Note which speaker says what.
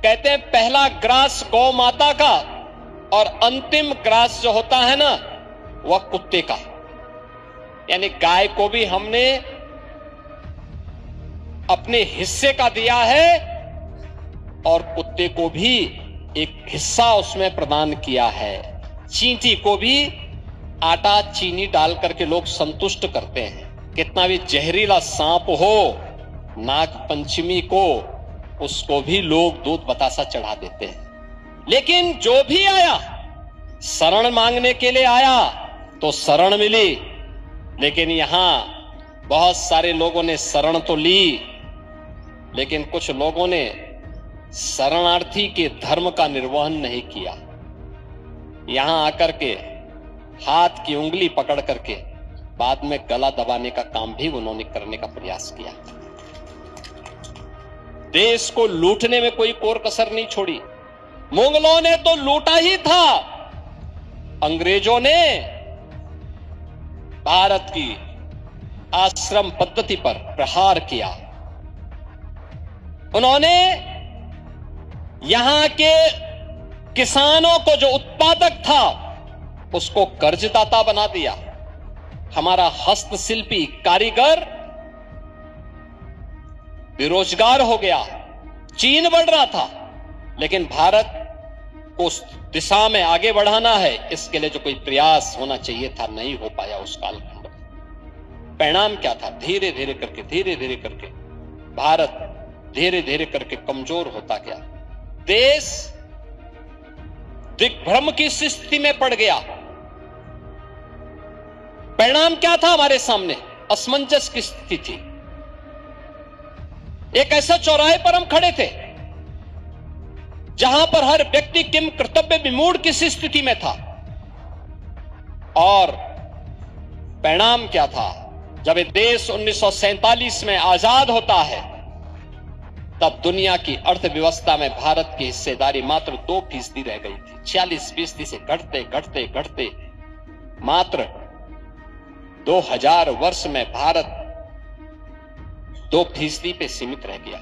Speaker 1: कहते हैं पहला ग्रास गौ माता का और अंतिम ग्रास जो होता है ना वह कुत्ते का। यानी गाय को भी हमने अपने हिस्से का दिया है और कुत्ते को भी एक हिस्सा उसमें प्रदान किया है। चींटी को भी आटा चीनी डाल करके लोग संतुष्ट करते हैं। कितना भी जहरीला सांप हो, नाग पंचमी को उसको भी लोग दूध बतासा चढ़ा देते हैं। लेकिन जो भी आया शरण मांगने के लिए आया तो शरण मिली। लेकिन यहां बहुत सारे लोगों ने शरण तो ली, लेकिन कुछ लोगों ने शरणार्थी के धर्म का निर्वहन नहीं किया। यहां आकर के हाथ की उंगली पकड़ करके बाद में गला दबाने का काम भी उन्होंने करने का प्रयास किया। देश को लूटने में कोई कोर कसर नहीं छोड़ी। मुगलों ने तो लूटा ही था, अंग्रेजों ने भारत की आश्रम पद्धति पर प्रहार किया। उन्होंने यहां के किसानों को जो उत्पादक था उसको कर्जदाता बना दिया। हमारा हस्तशिल्पी कारीगर बेरोजगार हो गया। चीन बढ़ रहा था, लेकिन भारत को उस दिशा में आगे बढ़ाना है, इसके लिए जो कोई प्रयास होना चाहिए था नहीं हो पाया उस कालखंड में। परिणाम क्या था? धीरे धीरे करके भारत धीरे धीरे करके कमजोर होता गया। देश दिग्भ्रम की स्थिति में पड़ गया। परिणाम क्या था? हमारे सामने असमंजस की स्थिति थी। एक ऐसा चौराहे पर हम खड़े थे जहां पर हर व्यक्ति किम कर्तव्य विमूढ़ की स्थिति में था। और परिणाम क्या था? जब ये देश 1947 में आजाद होता है तब दुनिया की अर्थव्यवस्था में भारत की हिस्सेदारी मात्र 2% रह गई थी। 46% से घटते मात्र 2000 वर्ष में भारत 2% पे सीमित रह गया।